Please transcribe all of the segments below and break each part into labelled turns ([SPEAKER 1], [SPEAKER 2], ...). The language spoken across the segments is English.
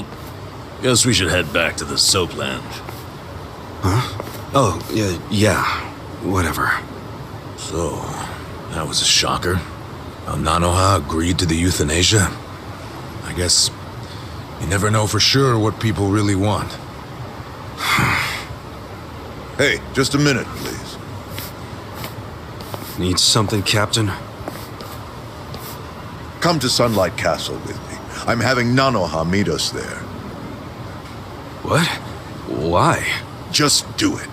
[SPEAKER 1] Well, guess we should head back to the soap lounge.
[SPEAKER 2] Huh? Oh, yeah, whatever.
[SPEAKER 1] So, that was a shocker. How Nanoha agreed to the euthanasia. I guess you never know for sure what people really want.
[SPEAKER 3] Hey, just a minute, please.
[SPEAKER 2] Need something, Captain?
[SPEAKER 3] Come to Sunlight Castle with me. I'm having Nanoha meet us there.
[SPEAKER 2] What? Why?
[SPEAKER 3] Just do it.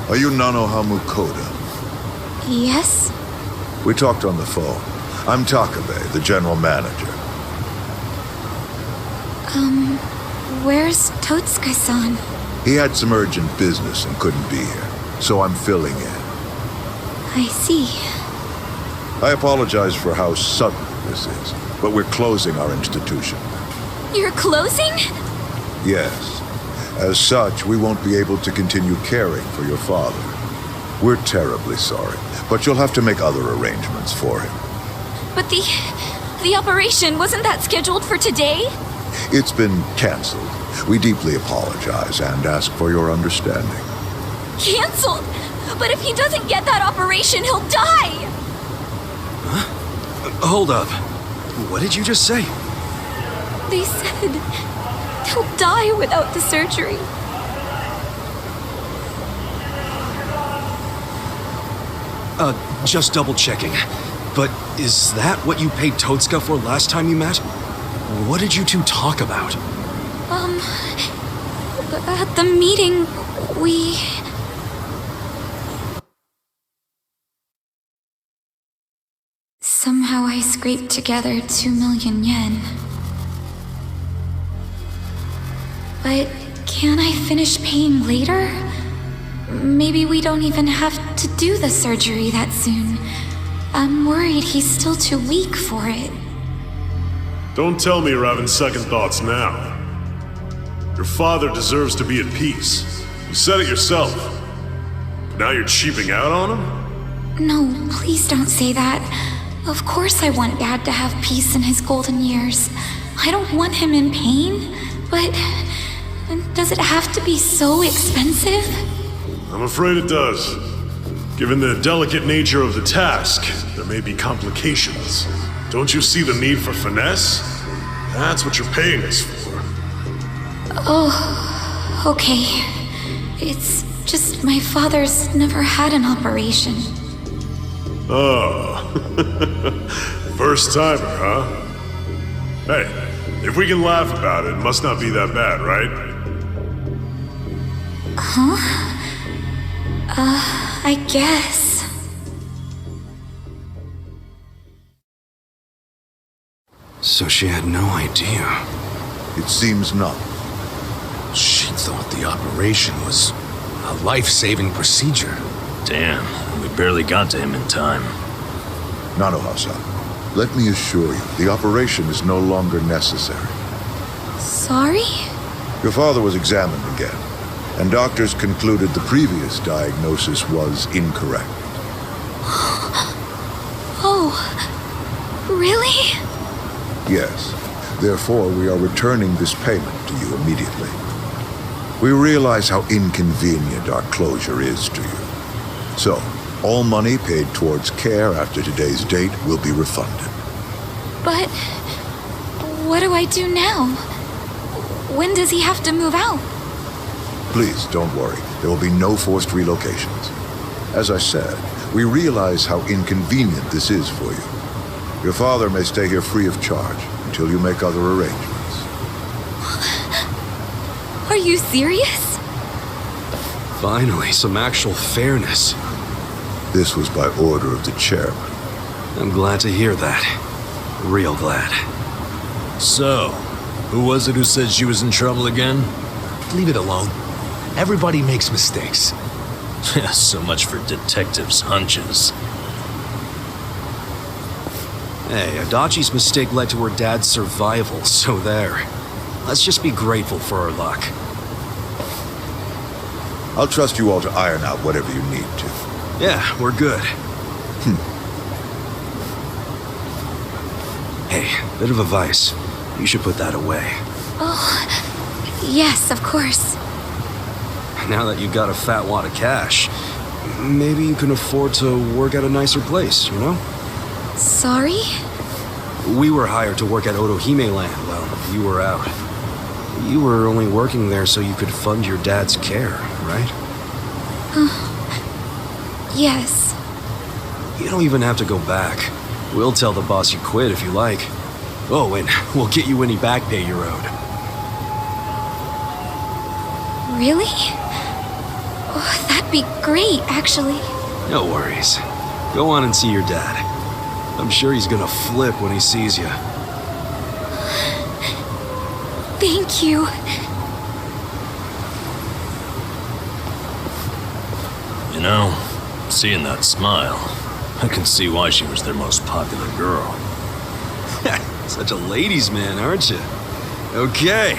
[SPEAKER 3] Are you Nanoha Mukoda?
[SPEAKER 4] Yes?
[SPEAKER 3] We talked on the phone. I'm Takabe, the general manager.
[SPEAKER 4] Where's Totsuka-san?
[SPEAKER 3] He had some urgent business and couldn't be here, so I'm filling in.
[SPEAKER 4] I see.
[SPEAKER 3] I apologize for how sudden this is, but we're closing our institution.
[SPEAKER 4] You're closing?
[SPEAKER 3] Yes. As such, we won't be able to continue caring for your father. We're terribly sorry, but you'll have to make other arrangements for him.
[SPEAKER 4] But the operation, wasn't that scheduled for today?
[SPEAKER 3] It's been canceled. We deeply apologize and ask for your understanding.
[SPEAKER 4] Canceled? But if he doesn't get that operation, he'll die!
[SPEAKER 2] Huh? Hold up. What did you just say?
[SPEAKER 4] They said he'll die without the surgery.
[SPEAKER 2] Just double checking. But is that what you paid Totsuka for last time you met? What did you two talk about?
[SPEAKER 4] At the meeting, we... Somehow I scraped together 2 million yen. But can I finish paying later? Maybe we don't even have to do the surgery that soon. I'm worried he's still too weak for it.
[SPEAKER 5] Don't tell me you're having second thoughts now. Your father deserves to be at peace. You said it yourself. But now you're cheaping out on him?
[SPEAKER 4] No, please don't say that. Of course I want Dad to have peace in his golden years. I don't want him in pain, but does it have to be so expensive?
[SPEAKER 5] I'm afraid it does. Given the delicate nature of the task, there may be complications. Don't you see the need for finesse? That's what you're paying us for.
[SPEAKER 4] Oh, okay. It's just my father's never had an operation.
[SPEAKER 5] Oh. First timer, huh? Hey, if we can laugh about it, it must not be that bad, right?
[SPEAKER 4] Huh? I guess.
[SPEAKER 2] So she had no idea.
[SPEAKER 3] It seems not.
[SPEAKER 1] She thought the operation was a life-saving procedure. Damn, we barely got to him in time.
[SPEAKER 3] Nanoha-san, let me assure you, the operation is no longer necessary.
[SPEAKER 4] Sorry?
[SPEAKER 3] Your father was examined again, and doctors concluded the previous diagnosis was incorrect.
[SPEAKER 4] Oh, really?
[SPEAKER 3] Yes. Therefore, we are returning this payment to you immediately. We realize how inconvenient our closure is to you. So, all money paid towards care after today's date will be refunded.
[SPEAKER 4] But what do I do now? When does he have to move out?
[SPEAKER 3] Please, don't worry. There will be no forced relocations. As I said, we realize how inconvenient this is for you. Your father may stay here free of charge until you make other arrangements.
[SPEAKER 4] Are you serious?
[SPEAKER 2] Finally, some actual fairness.
[SPEAKER 3] This was by order of the chairman.
[SPEAKER 2] I'm glad to hear that. Real glad.
[SPEAKER 1] So, who was it who said she was in trouble again? Leave it alone. Everybody makes mistakes. So much for detectives' hunches.
[SPEAKER 2] Hey, Adachi's mistake led to her dad's survival, so there. Let's just be grateful for our luck.
[SPEAKER 3] I'll trust you all to iron out whatever you need to.
[SPEAKER 2] Yeah, we're good. Hey, bit of advice. You should put that away.
[SPEAKER 4] Oh, yes, of course.
[SPEAKER 2] Now that you got a fat wad of cash, maybe you can afford to work at a nicer place, you know?
[SPEAKER 4] Sorry?
[SPEAKER 2] We were hired to work at Otohime Land while you were out. You were only working there so you could fund your dad's care, right?
[SPEAKER 4] Yes.
[SPEAKER 2] You don't even have to go back. We'll tell the boss you quit if you like. Oh, and we'll get you any back pay you're owed.
[SPEAKER 4] Really? Oh, that'd be great, actually.
[SPEAKER 2] No worries. Go on and see your dad. I'm sure he's gonna flip when he sees you.
[SPEAKER 4] Thank you.
[SPEAKER 6] You know, seeing that smile, I can see why she was their most popular girl.
[SPEAKER 2] Such a ladies' man, aren't you? Okay,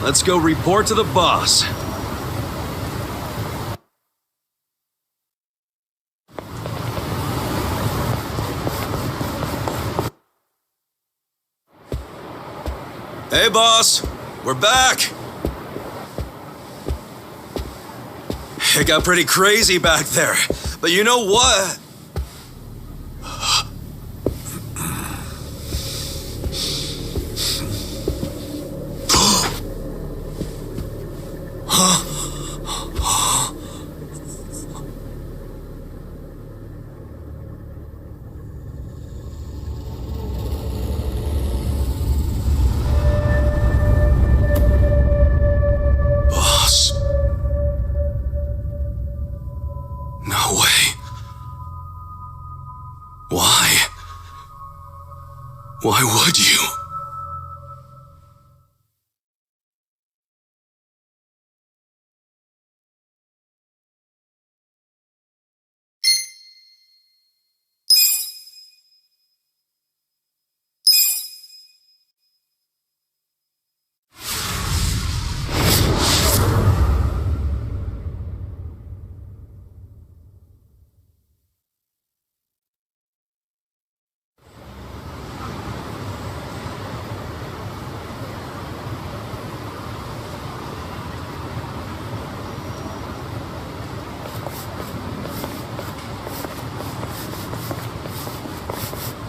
[SPEAKER 2] let's go report to the boss. Hey, boss. We're back. It got pretty crazy back there. But you know what? Why would you?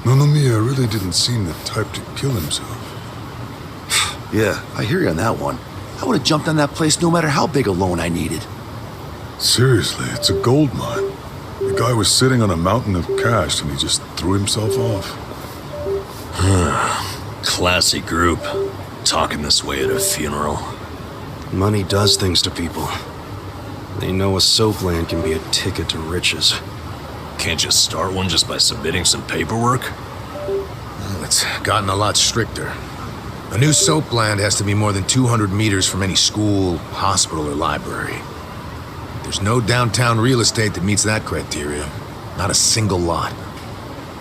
[SPEAKER 7] Nonomiya really didn't seem the type to kill himself.
[SPEAKER 8] Yeah, I hear you on that one. I would have jumped on that place no matter how big a loan I needed.
[SPEAKER 7] Seriously, it's a gold mine. The guy was sitting on a mountain of cash and he just threw himself off.
[SPEAKER 6] Classy group. Talking this way at a funeral.
[SPEAKER 2] Money does things to people. They know a soap land can be a ticket to riches.
[SPEAKER 6] Can't you start one just by submitting some paperwork?
[SPEAKER 1] Well, it's gotten a lot stricter. A new soap land has to be more than 200 meters from any school, hospital, or library. There's no downtown real estate that meets that criteria. Not a single lot.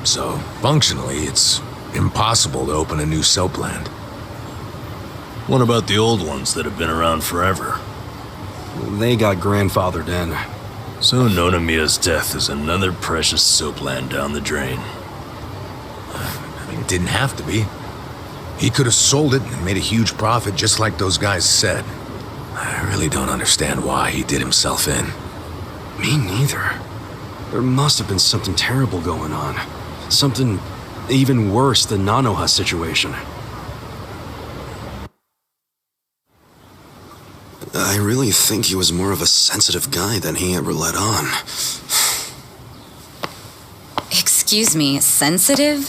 [SPEAKER 1] So, functionally, it's impossible to open a new soap land.
[SPEAKER 6] What about the old ones that have been around forever?
[SPEAKER 2] They got grandfathered in.
[SPEAKER 6] So Nonomiya's death is another precious soap land down the drain.
[SPEAKER 1] I mean, it didn't have to be. He could have sold it and made a huge profit just like those guys said. I really don't understand why he did himself in.
[SPEAKER 2] Me neither. There must have been something terrible going on. Something even worse than Nanoha's situation. I really think he was more of a sensitive guy than he ever let on.
[SPEAKER 9] Excuse me, sensitive?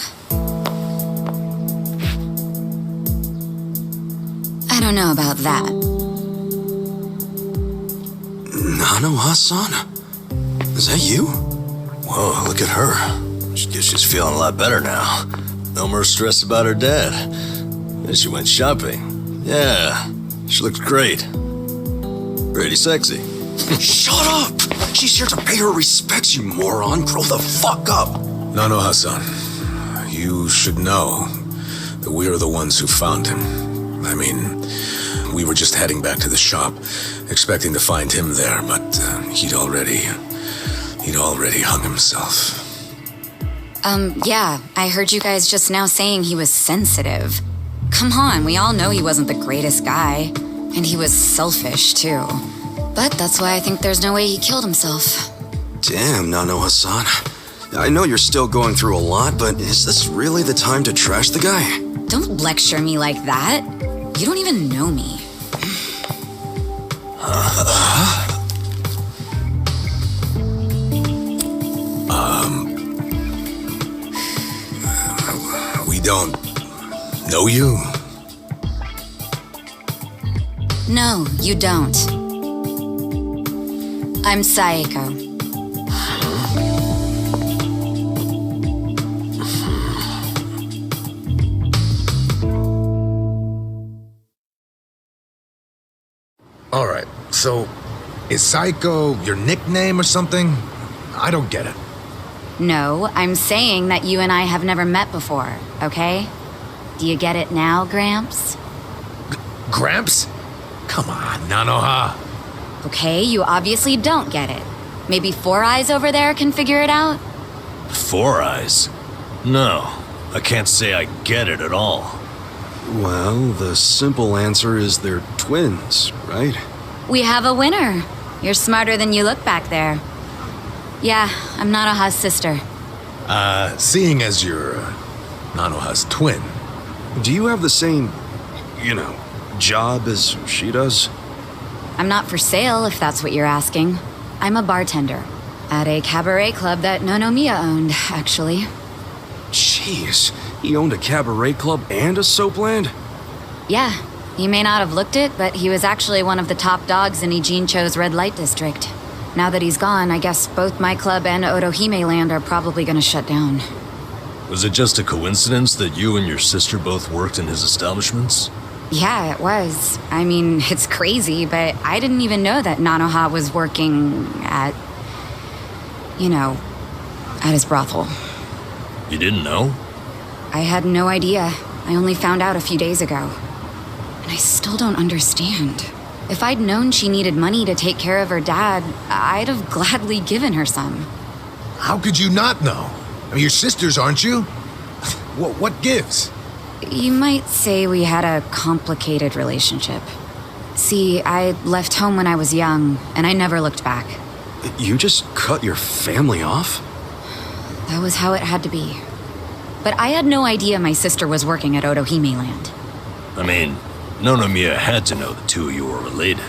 [SPEAKER 9] I don't know about that.
[SPEAKER 2] Nanoha-san? Is that you?
[SPEAKER 6] Whoa, look at her. Guess she's feeling a lot better now. No more stress about her dad. And she went shopping. Yeah, she looks great. Pretty sexy.
[SPEAKER 2] Shut up! She's here to pay her respects, you moron. Grow the fuck up.
[SPEAKER 1] No, Hassan. You should know that we are the ones who found him. I mean, we were just heading back to the shop, expecting to find him there, but he'd already hung himself.
[SPEAKER 9] Yeah, I heard you guys just now saying he was sensitive. Come on, we all know he wasn't the greatest guy. And he was selfish, too. But that's why I think there's no way he killed himself.
[SPEAKER 2] Damn, Nano-Hassan. I know you're still going through a lot, but is this really the time to trash the guy?
[SPEAKER 9] Don't lecture me like that. You don't even know me.
[SPEAKER 1] We don't know you?
[SPEAKER 9] No, you don't. I'm Saeko.
[SPEAKER 1] All right, so is Psycho your nickname or something? I don't get it.
[SPEAKER 9] No, I'm saying that you and I have never met before, okay? Do you get it now, Gramps?
[SPEAKER 1] Gramps? Come on, Nanoha.
[SPEAKER 9] Okay, you obviously don't get it. Maybe Four Eyes over there can figure it out?
[SPEAKER 6] Four Eyes? No, I can't say I get it at all.
[SPEAKER 2] Well, the simple answer is they're twins, right?
[SPEAKER 9] We have a winner. You're smarter than you look back there. Yeah, I'm Nanoha's sister.
[SPEAKER 1] Seeing as you're Nanoha's twin.
[SPEAKER 2] Do you have the same, job as she does?
[SPEAKER 9] I'm not for sale, if that's what you're asking. I'm a bartender at a cabaret club that Nonomiya owned, actually.
[SPEAKER 2] Jeez, he owned a cabaret club and a soapland?
[SPEAKER 9] Yeah, you may not have looked it, but he was actually one of the top dogs in Ijincho's red light district. Now that he's gone, I guess both my club and Otohime Land are probably gonna shut down.
[SPEAKER 6] Was it just a coincidence that you and your sister both worked in his establishments?
[SPEAKER 9] Yeah, it was. I mean, it's crazy, but I didn't even know that Nanoha was working at his brothel.
[SPEAKER 6] You didn't know?
[SPEAKER 9] I had no idea. I only found out a few days ago. And I still don't understand. If I'd known she needed money to take care of her dad, I'd have gladly given her some.
[SPEAKER 1] How could you not know? I mean, you're sisters, aren't you? What gives?
[SPEAKER 9] You might say we had a complicated relationship. See, I left home when I was young, and I never looked back.
[SPEAKER 2] You just cut your family off?
[SPEAKER 9] That was how it had to be. But I had no idea my sister was working at Otohime Land.
[SPEAKER 6] I mean, Nonomiya had to know the two of you were related.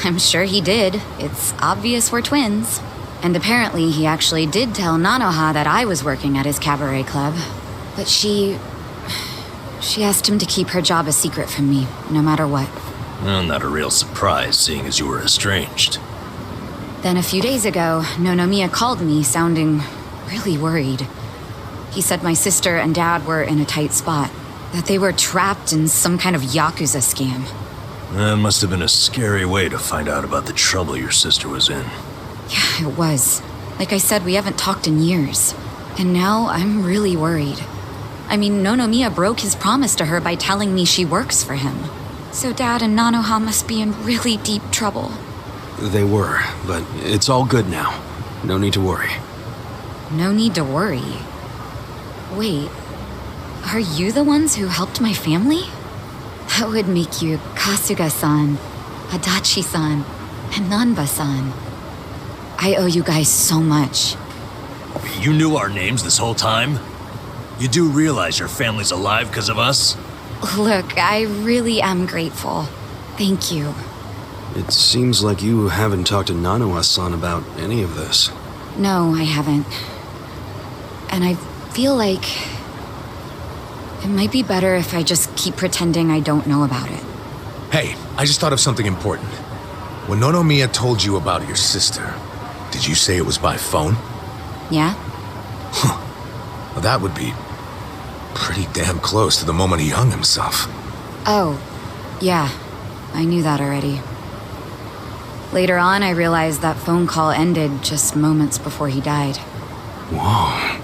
[SPEAKER 9] I'm sure he did. It's obvious we're twins. And apparently he actually did tell Nanoha that I was working at his cabaret club. But she asked him to keep her job a secret from me, no matter what.
[SPEAKER 6] Well, not a real surprise, seeing as you were estranged.
[SPEAKER 9] Then a few days ago, Nonomiya called me, sounding really worried. He said my sister and dad were in a tight spot, that they were trapped in some kind of Yakuza scam.
[SPEAKER 6] That must have been a scary way to find out about the trouble your sister was in.
[SPEAKER 9] Yeah, it was. Like I said, we haven't talked in years. And now I'm really worried. I mean, Nonomiya broke his promise to her by telling me she works for him. So Dad and Nanoha must be in really deep trouble.
[SPEAKER 2] They were, but it's all good now. No need to worry.
[SPEAKER 9] No need to worry. Wait, are you the ones who helped my family? That would make you Kasuga-san, Adachi-san, and Nanba-san. I owe you guys so much.
[SPEAKER 6] You knew our names this whole time? You do realize your family's alive because of us?
[SPEAKER 9] Look, I really am grateful. Thank you.
[SPEAKER 2] It seems like you haven't talked to Nanoha-san about any of this.
[SPEAKER 9] No, I haven't. And I feel like it might be better if I just keep pretending I don't know about it.
[SPEAKER 1] Hey, I just thought of something important. When Nonomiya told you about your sister, did you say it was by phone?
[SPEAKER 9] Yeah?
[SPEAKER 1] Well, that would be pretty damn close to the moment he hung himself.
[SPEAKER 9] Oh, yeah. I knew that already. Later on, I realized that phone call ended just moments before he died.
[SPEAKER 2] Whoa.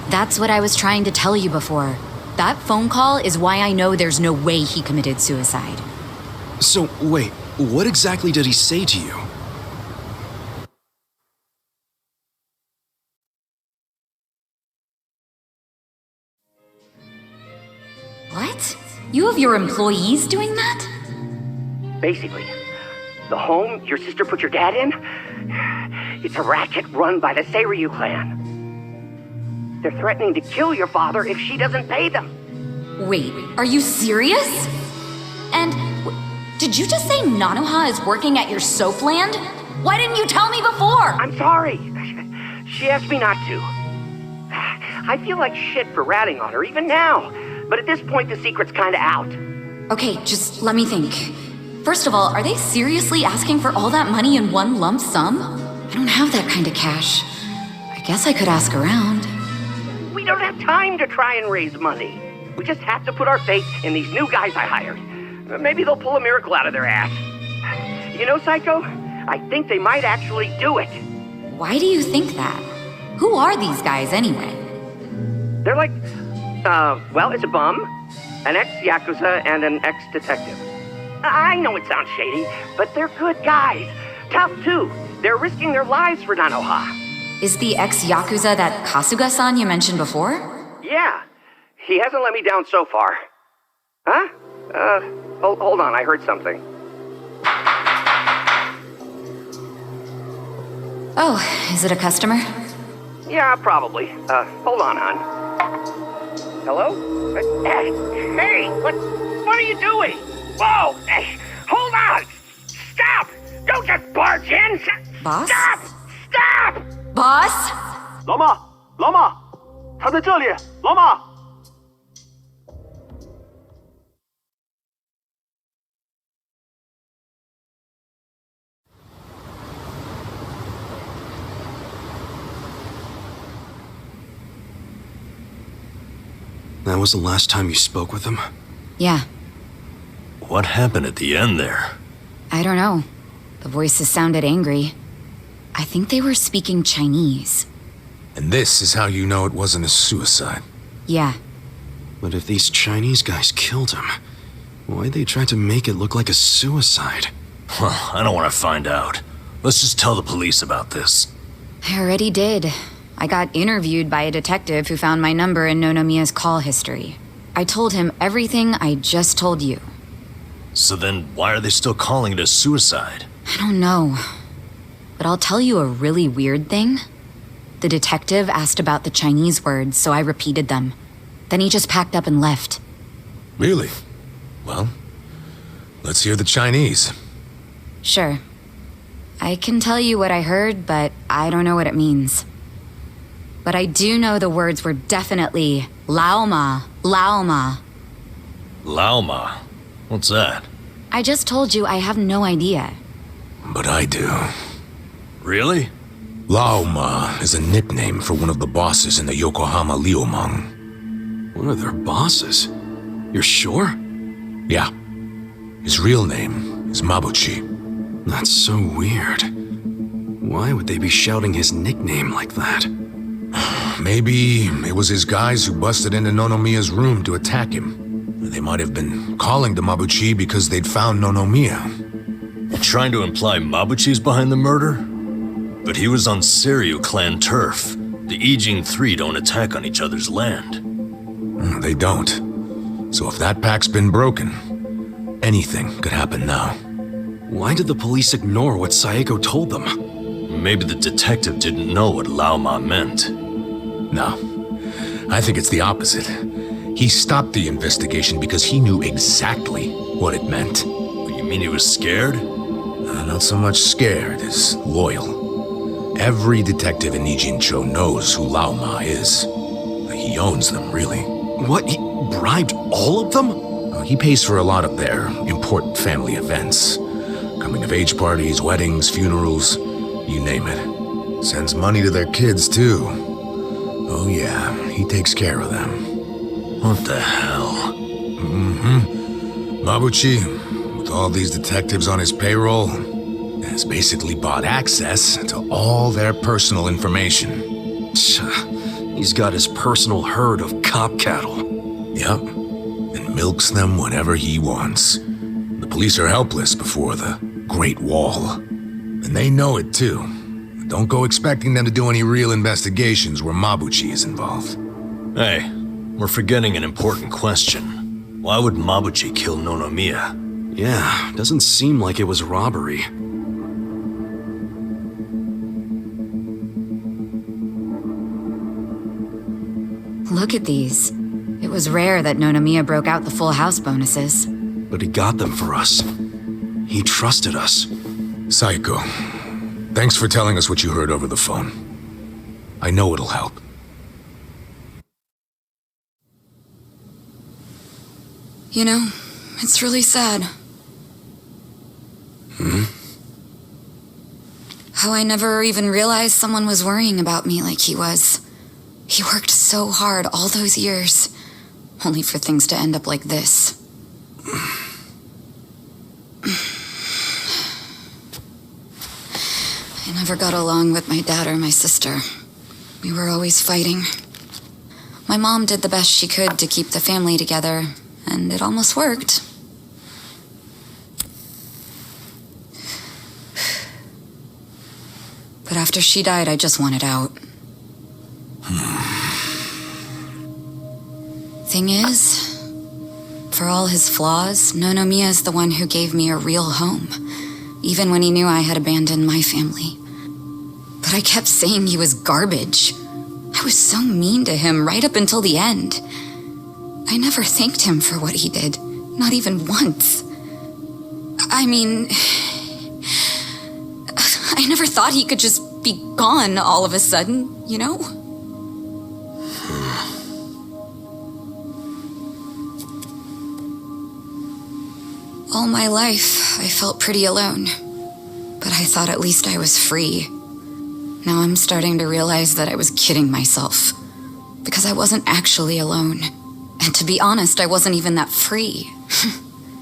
[SPEAKER 9] That's what I was trying to tell you before. That phone call is why I know there's no way he committed suicide.
[SPEAKER 2] So, wait, what exactly did he say to you?
[SPEAKER 9] What? You have your employees doing that?
[SPEAKER 10] Basically, the home your sister put your dad in, it's a racket run by the Seiryu clan. They're threatening to kill your father if she doesn't pay them.
[SPEAKER 9] Wait, are you serious? And did you just say Nanoha is working at your soap land? Why didn't you tell me before?
[SPEAKER 10] I'm sorry. She asked me not to. I feel like shit for ratting on her even now. But at this point, the secret's kinda out.
[SPEAKER 9] Okay, just let me think. First of all, are they seriously asking for all that money in one lump sum? I don't have that kind of cash. I guess I could ask around.
[SPEAKER 10] We don't have time to try and raise money. We just have to put our faith in these new guys I hired. Maybe they'll pull a miracle out of their ass. You know, Psycho? I think they might actually do it.
[SPEAKER 9] Why do you think that? Who are these guys anyway?
[SPEAKER 10] They're like, well, it's a bum, an ex-Yakuza, and an ex-detective. I know it sounds shady, but they're good guys. Tough, too. They're risking their lives for Nanoha.
[SPEAKER 9] Is the ex-Yakuza that Kasuga-san you mentioned before?
[SPEAKER 10] Yeah. He hasn't let me down so far. Huh? Hold on, I heard something.
[SPEAKER 9] Oh, is it a customer?
[SPEAKER 10] Yeah, probably. Hold on, hon. Hello? Hey, what are you doing? Whoa! Hey, hold on! Stop! Don't just barge in!
[SPEAKER 9] Boss?
[SPEAKER 10] Stop! Stop!
[SPEAKER 9] Boss?
[SPEAKER 11] 老马，老马，他在这里，老马。
[SPEAKER 2] That was the last time you spoke with him?
[SPEAKER 9] Yeah,
[SPEAKER 6] What happened at the end there?
[SPEAKER 9] I don't know. The voices sounded angry. I think they were speaking Chinese.
[SPEAKER 1] And this is how you know it wasn't a suicide.
[SPEAKER 9] Yeah,
[SPEAKER 2] But if these Chinese guys killed him, why'd they try to make it look like a suicide?
[SPEAKER 6] Well, I don't want to find out. Let's just tell the police about this.
[SPEAKER 9] I already did. I got interviewed by a detective who found my number in Nonomiya's call history. I told him everything I just told you.
[SPEAKER 6] So then, why are they still calling it a suicide?
[SPEAKER 9] I don't know. But I'll tell you a really weird thing. The detective asked about the Chinese words, so I repeated them. Then he just packed up and left.
[SPEAKER 1] Really? Well, let's hear the Chinese.
[SPEAKER 9] Sure. I can tell you what I heard, but I don't know what it means. But I do know the words were definitely Laoma, Laoma.
[SPEAKER 6] Laoma? What's that?
[SPEAKER 9] I just told you I have no idea.
[SPEAKER 1] But I do.
[SPEAKER 6] Really?
[SPEAKER 1] Laoma is a nickname for one of the bosses in the Yokohama Liumang.
[SPEAKER 2] One of their bosses? You're sure?
[SPEAKER 1] Yeah. His real name is Mabuchi.
[SPEAKER 2] That's so weird. Why would they be shouting his nickname like that?
[SPEAKER 1] Maybe it was his guys who busted into Nonomiya's room to attack him. They might have been calling to Mabuchi because they'd found Nonomiya.
[SPEAKER 6] You're trying to imply Mabuchi's behind the murder? But he was on Seiryu clan turf. The Ijin Three don't attack on each other's land.
[SPEAKER 1] They don't. So if that pact's been broken, anything could happen now.
[SPEAKER 2] Why did the police ignore what Saeko told them?
[SPEAKER 6] Maybe the detective didn't know what Laoma meant.
[SPEAKER 1] No. I think it's the opposite. He stopped the investigation because he knew exactly what it meant.
[SPEAKER 6] You mean he was scared?
[SPEAKER 1] Not so much scared as loyal. Every detective in Nijincho knows who Laoma is. He owns them, really.
[SPEAKER 2] What? He bribed all of them?
[SPEAKER 1] He pays for a lot of their important family events. Coming-of-age parties, weddings, funerals, you name it. Sends money to their kids, too. Oh yeah, he takes care of them.
[SPEAKER 6] What the hell?
[SPEAKER 1] Mabuchi, with all these detectives on his payroll, has basically bought access to all their personal information.
[SPEAKER 2] He's got his personal herd of cop cattle.
[SPEAKER 1] Yep. And milks them whenever he wants. The police are helpless before the Great Wall. And they know it too. Don't go expecting them to do any real investigations where Mabuchi is involved.
[SPEAKER 6] Hey, we're forgetting an important question. Why would Mabuchi kill Nonomiya?
[SPEAKER 2] Yeah, doesn't seem like it was robbery.
[SPEAKER 9] Look at these. It was rare that Nonomiya broke out the full house bonuses.
[SPEAKER 2] But he got them for us. He trusted us.
[SPEAKER 1] Saiko, thanks for telling us what you heard over the phone. I know it'll help.
[SPEAKER 4] You know, it's really sad. How I never even realized someone was worrying about me like he was. He worked so hard all those years, only for things to end up like this. I never got along with my dad or my sister. We were always fighting. My mom did the best she could to keep the family together, and it almost worked. But after she died, I just wanted out. Thing is, for all his flaws, Nonomiya is the one who gave me a real home, even when he knew I had abandoned my family. But I kept saying he was garbage. I was so mean to him right up until the end. I never thanked him for what he did, not even once. I mean, I never thought he could just be gone all of a sudden, you know? All my life, I felt pretty alone. But I thought at least I was free. Now I'm starting to realize that I was kidding myself. Because I wasn't actually alone. And to be honest, I wasn't even that free.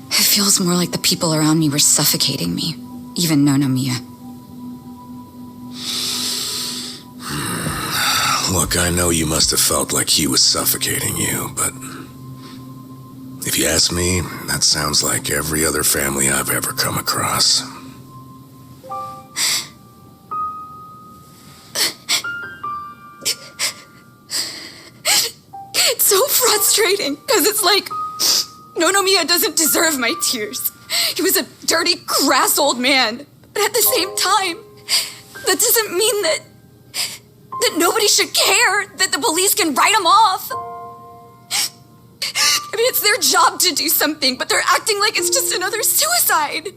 [SPEAKER 4] It feels more like the people around me were suffocating me. Even Nonomiya.
[SPEAKER 1] Look, I know you must have felt like he was suffocating you, but if you ask me, that sounds like every other family I've ever come across.
[SPEAKER 4] It's so frustrating, because it's like, Nonomiya doesn't deserve my tears. He was a dirty, crass old man. But at the same time, that doesn't mean that nobody should care, that the police can write him off. I mean, it's their job to do something, but they're acting like it's just another suicide.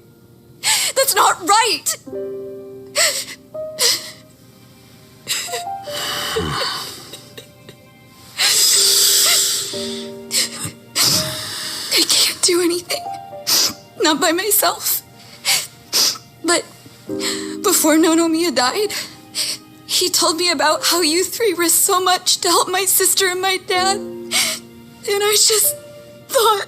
[SPEAKER 4] That's not right. I can't do anything. Not by myself. But before Nonomiya died, he told me about how you three risked so much to help my sister and my dad. And I just thought...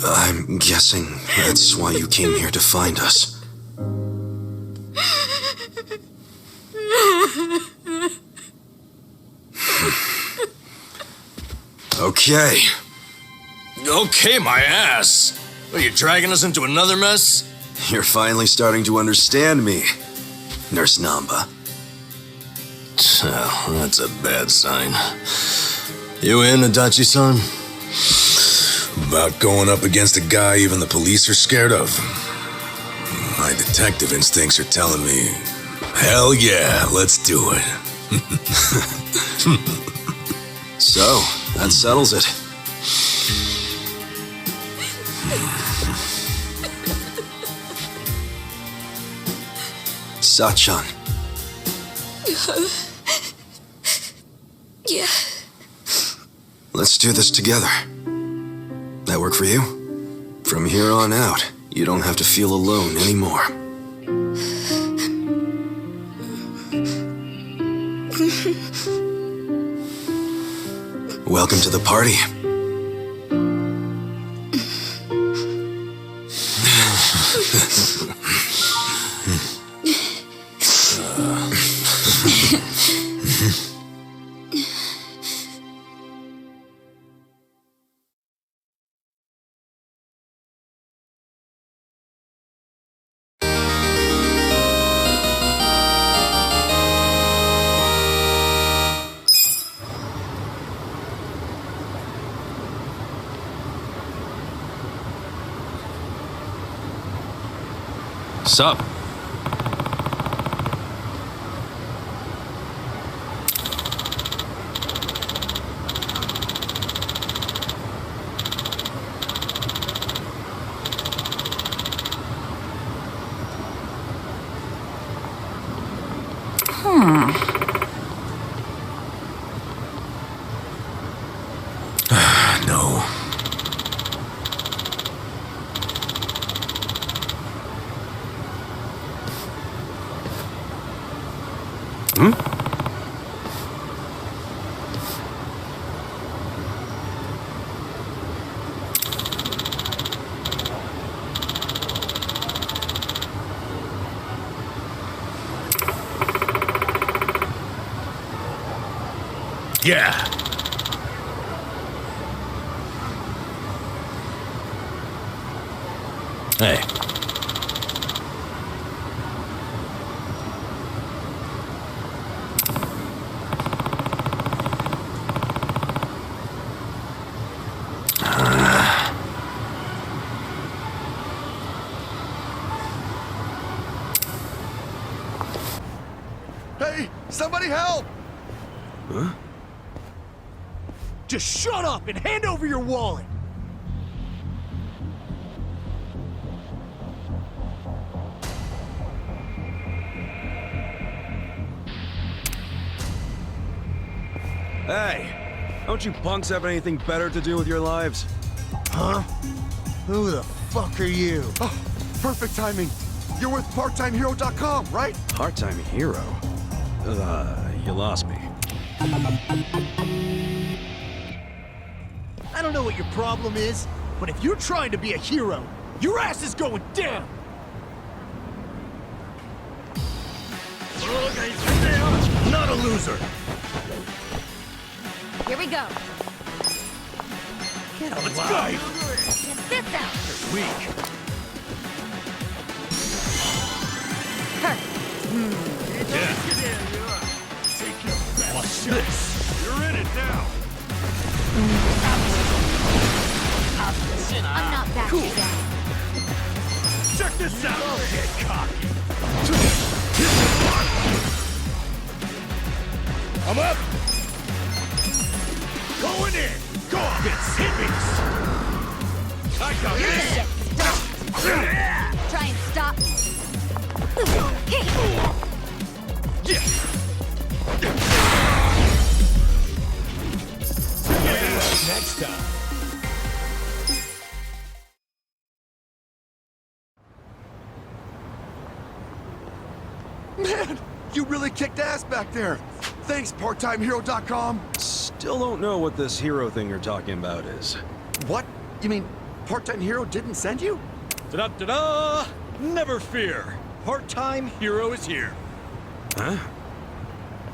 [SPEAKER 2] I'm guessing that's why you came here to find us. Okay.
[SPEAKER 6] Okay, my ass. Are you dragging us into another mess?
[SPEAKER 2] You're finally starting to understand me, Nurse Namba.
[SPEAKER 6] Oh, that's a bad sign. You in, Adachi-san?
[SPEAKER 1] About going up against a guy even the police are scared of. My detective instincts are telling me, hell yeah, let's do it.
[SPEAKER 2] So, that settles it. Sachan.
[SPEAKER 4] Yeah.
[SPEAKER 2] Let's do this together. That work for you? From here on out, you don't have to feel alone anymore. Welcome to the party. Sup?
[SPEAKER 1] No. Yeah.
[SPEAKER 6] Hey.
[SPEAKER 8] Hey, somebody help!
[SPEAKER 2] Huh?
[SPEAKER 11] Just shut up and hand over your wallet!
[SPEAKER 2] Hey, don't you punks have anything better to do with your lives?
[SPEAKER 11] Huh? Who the fuck are you?
[SPEAKER 8] Oh, perfect timing. You're with parttimehero.com, right?
[SPEAKER 2] Part-time hero? You lost me.
[SPEAKER 11] I don't know what your problem is, but if you're trying to be a hero, your ass is going down! Not a loser!
[SPEAKER 9] Here we go.
[SPEAKER 11] Get a Let's life!
[SPEAKER 9] Get this out.
[SPEAKER 11] You're weak. Watch this! You're in it now!
[SPEAKER 9] I'm not backing down.
[SPEAKER 11] Check this out! Don't get cocky! I'm up! Going in! Go on, Vince! Hit me! I got this!
[SPEAKER 9] Try and stop me.
[SPEAKER 11] Next time.
[SPEAKER 8] Man, you really kicked ass back there. Thanks, parttimehero.com.
[SPEAKER 2] Still don't know what this hero thing you're talking about is.
[SPEAKER 8] What? You mean Part-Time Hero didn't send you?
[SPEAKER 11] Ta-da-ta-da! Never fear. Part-time hero is here.
[SPEAKER 2] Huh?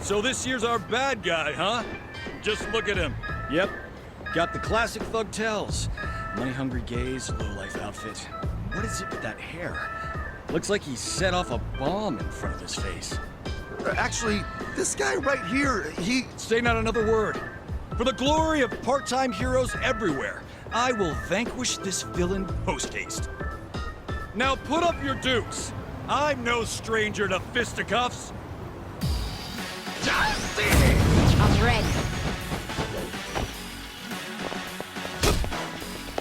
[SPEAKER 11] So this year's our bad guy, huh? Just look at him. Yep. Got the classic thug tells. Money-hungry gaze, low-life outfit. What is it with that hair? Looks like he set off a bomb in front of his face.
[SPEAKER 8] Actually, this guy right here, he...
[SPEAKER 11] Say not another word. For the glory of part-time heroes everywhere, I will vanquish this villain post-haste. Now put up your dukes. I'm no stranger to fisticuffs.
[SPEAKER 9] I'm ready.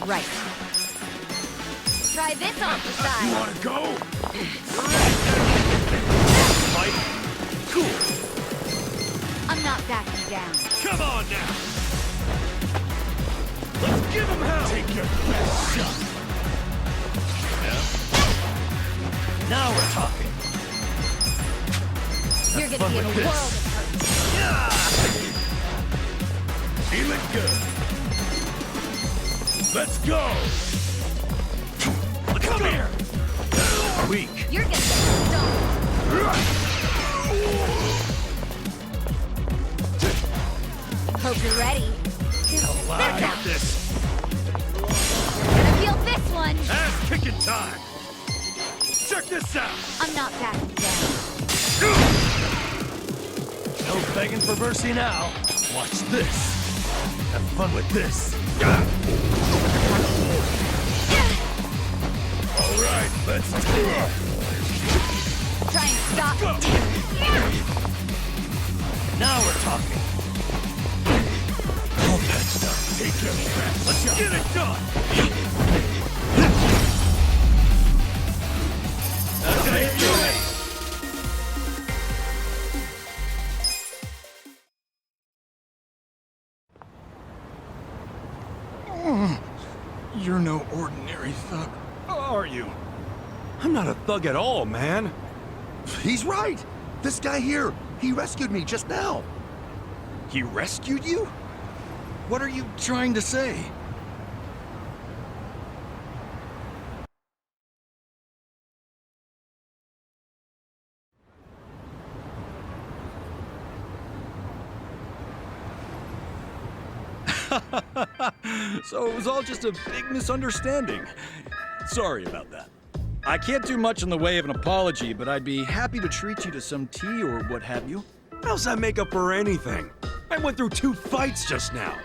[SPEAKER 9] Right. Try this on the side.
[SPEAKER 11] You wanna go? Fight. Cool.
[SPEAKER 9] I'm not backing down.
[SPEAKER 11] Come on now. Let's give him hell. Take your best shot. Yeah. Now we're talking.
[SPEAKER 9] You're gonna be in a world of hurt.
[SPEAKER 11] Feeling good. Let's go. Come here. Weak.
[SPEAKER 9] You're gonna get stoned. Hope you're ready.
[SPEAKER 11] Get alive with this.
[SPEAKER 9] Gonna feel this one.
[SPEAKER 11] Ass kicking time. Check this out.
[SPEAKER 9] I'm not backing down.
[SPEAKER 11] No begging for mercy now. Watch this. Have fun with this. All right, let's do it.
[SPEAKER 9] try and stop.
[SPEAKER 11] Now we're talking. All that stuff. Take care of that. Let's get it done. That's it. You're no ordinary thug, are you?
[SPEAKER 2] I'm not a thug at all, man.
[SPEAKER 8] He's right. This guy here, he rescued me just now.
[SPEAKER 11] He rescued you? What are you trying to say? So it was all just a big misunderstanding. Sorry about that. I can't do much in the way of an apology, but I'd be happy to treat you to some tea or what have you.
[SPEAKER 2] How's that make up for anything? I went through 2 fights just now.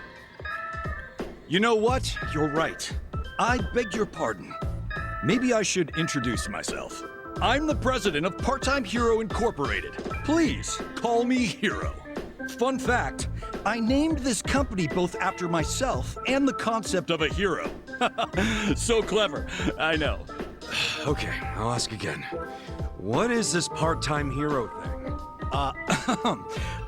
[SPEAKER 11] You know what? You're right. I beg your pardon. Maybe I should introduce myself. I'm the president of Part-Time Hero Incorporated. Please, call me Hero. Fun fact, I named this company both after myself and the concept of a hero. So clever, I know.
[SPEAKER 2] Okay, I'll ask again. What is this part-time hero thing?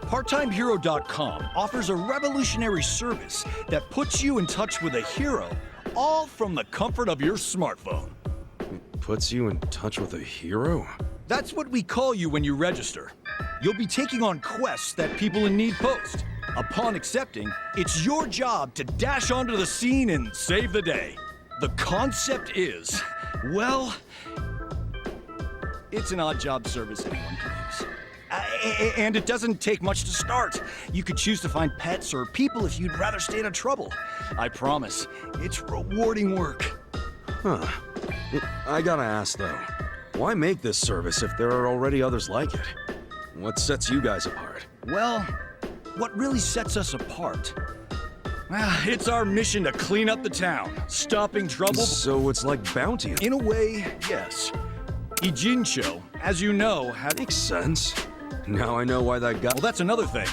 [SPEAKER 11] PartTimeHero.com offers a revolutionary service that puts you in touch with a hero, all from the comfort of your smartphone.
[SPEAKER 2] Puts you in touch with a hero?
[SPEAKER 11] That's what we call you when you register. You'll be taking on quests that people in need post. Upon accepting, it's your job to dash onto the scene and save the day. The concept is, well, it's an odd job service anyone can use. And it doesn't take much to start. You could choose to find pets or people if you'd rather stay out of trouble. I promise, it's rewarding work.
[SPEAKER 2] Huh. I gotta ask though, why make this service if there are already others like it? What sets you guys apart?
[SPEAKER 11] Well, what really sets us apart? It's our mission to clean up the town, stopping trouble.
[SPEAKER 2] So it's like bounty.
[SPEAKER 11] In a way, yes. Ijincho, as you know,
[SPEAKER 2] Makes sense. Now I know why that guy—
[SPEAKER 11] Well, that's another thing.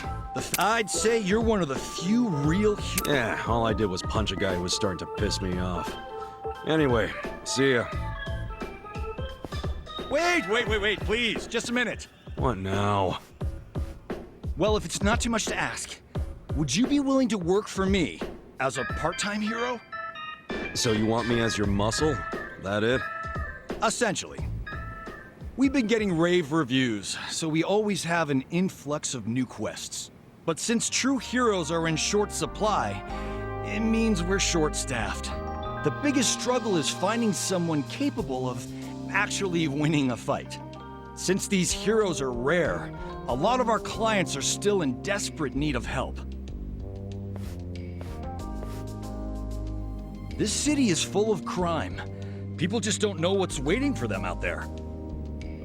[SPEAKER 11] I'd say you're one of the few real
[SPEAKER 2] Yeah, all I did was punch a guy who was starting to piss me off. Anyway, see ya.
[SPEAKER 11] Wait, please, just a minute.
[SPEAKER 2] What now?
[SPEAKER 11] Well, if it's not too much to ask, would you be willing to work for me as a part-time hero?
[SPEAKER 2] So you want me as your muscle? That it?
[SPEAKER 11] Essentially. We've been getting rave reviews, so we always have an influx of new quests. But since true heroes are in short supply, it means we're short-staffed. The biggest struggle is finding someone capable of actually winning a fight. Since these heroes are rare, a lot of our clients are still in desperate need of help. This city is full of crime. People just don't know what's waiting for them out there.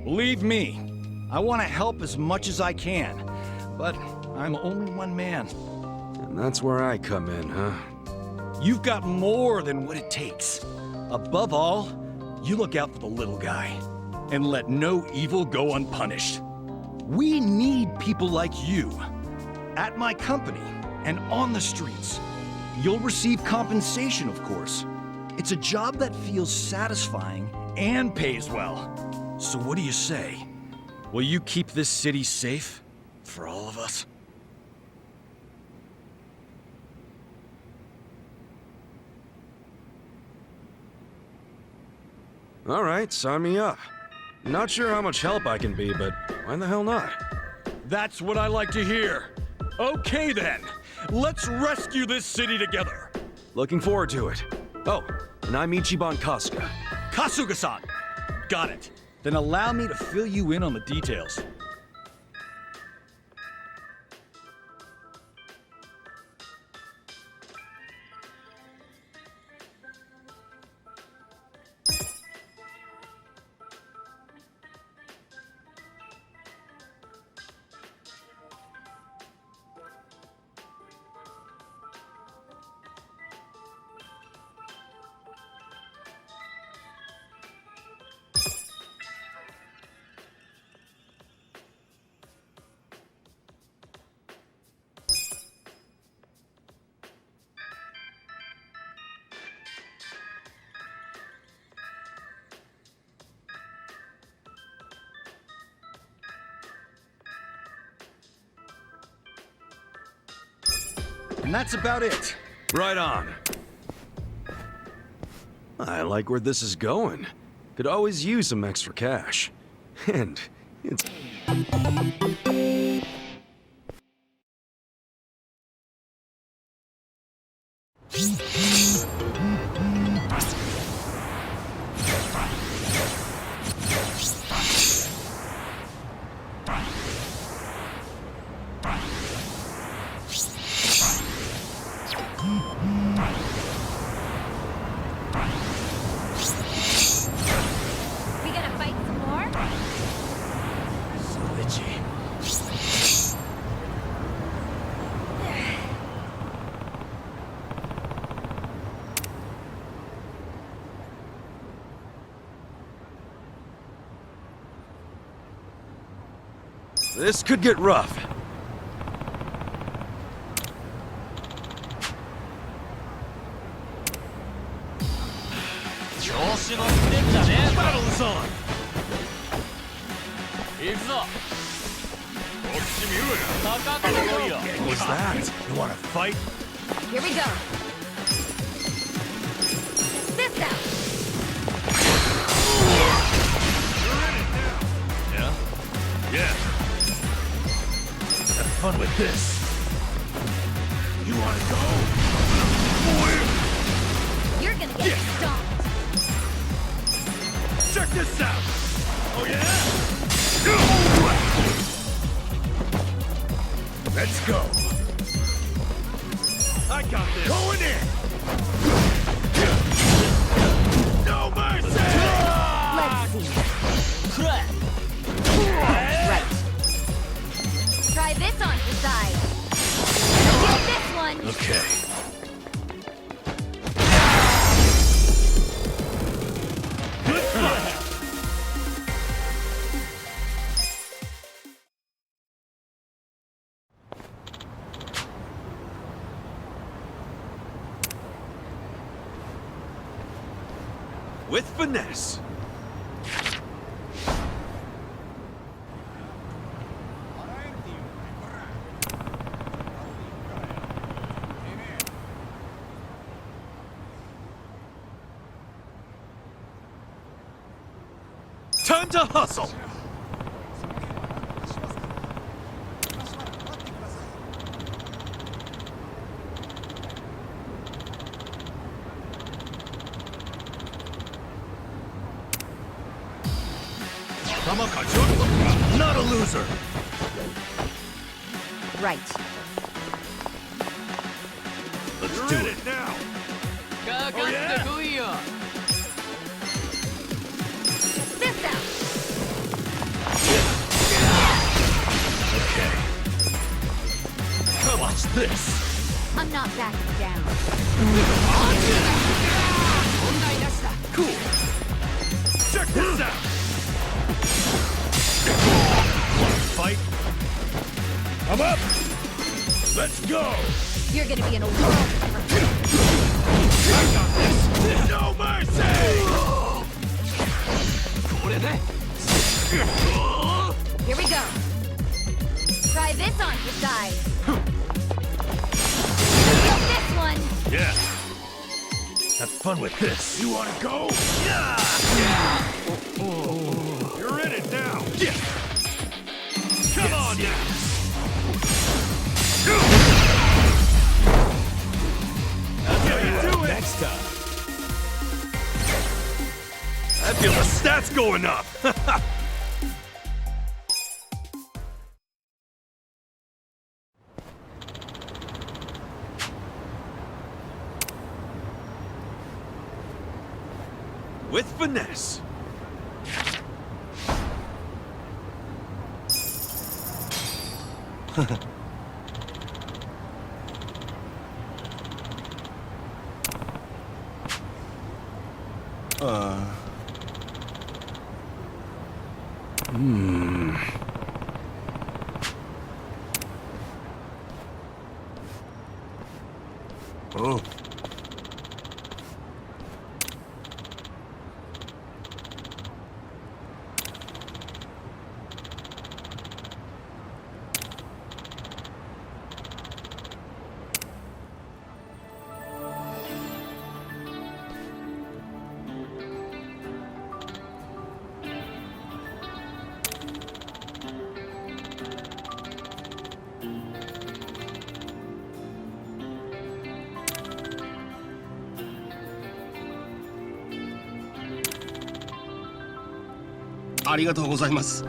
[SPEAKER 11] Believe me, I want to help as much as I can, but I'm only one man.
[SPEAKER 2] And that's where I come in, huh?
[SPEAKER 11] You've got more than what it takes. Above all, you look out for the little guy, and let no evil go unpunished. We need people like you. At my company, and on the streets. You'll receive compensation, of course. It's a job that feels satisfying and pays well. So what do you say? Will you keep this city safe for all of us?
[SPEAKER 2] All right, sign me up. Not sure how much help I can be, but why the hell not?
[SPEAKER 11] That's what I like to hear. Okay then, let's rescue this city together.
[SPEAKER 2] Looking forward to it. Oh, and I'm Ichiban Kasuga.
[SPEAKER 11] Kasuga-san! Got it. Then allow me to fill you in on the details. And that's about it.
[SPEAKER 2] Right on. I like where this is going. Could always use some extra cash. And it's...
[SPEAKER 9] We gonna fight some more?
[SPEAKER 11] So itchy.
[SPEAKER 2] This could get rough.
[SPEAKER 11] Battle is on! What was that? You wanna fight?
[SPEAKER 9] Here we go. This out!
[SPEAKER 11] Yeah? Yeah. Have fun with this. You wanna go?
[SPEAKER 9] You're gonna get stomped.
[SPEAKER 11] Check this out! Oh yeah? Let's go! I got this! Going in! No mercy!
[SPEAKER 9] Let's see. Right. Try this on the side. Get this one!
[SPEAKER 11] Okay. Good fight!
[SPEAKER 2] With finesse. Time to hustle!
[SPEAKER 11] Not a loser!
[SPEAKER 9] Right.
[SPEAKER 11] Let's do it now! Oh yeah?
[SPEAKER 9] This out!
[SPEAKER 11] Okay. Come watch this!
[SPEAKER 9] I'm not backing down.
[SPEAKER 11] Cool! Check this out! Wanna fight? I'm up! Let's go!
[SPEAKER 9] You're gonna be in a world of
[SPEAKER 11] I got this! No mercy!
[SPEAKER 9] Here we go. Try this on your side. Get this one.
[SPEAKER 11] Yeah. Have fun with this. You wanna go? Yeah! You're in it now. Yeah. Come on now. That's how you do it. Next time. I feel the stats going up.
[SPEAKER 2] With finesse. Oh.
[SPEAKER 12] ありがとうございます。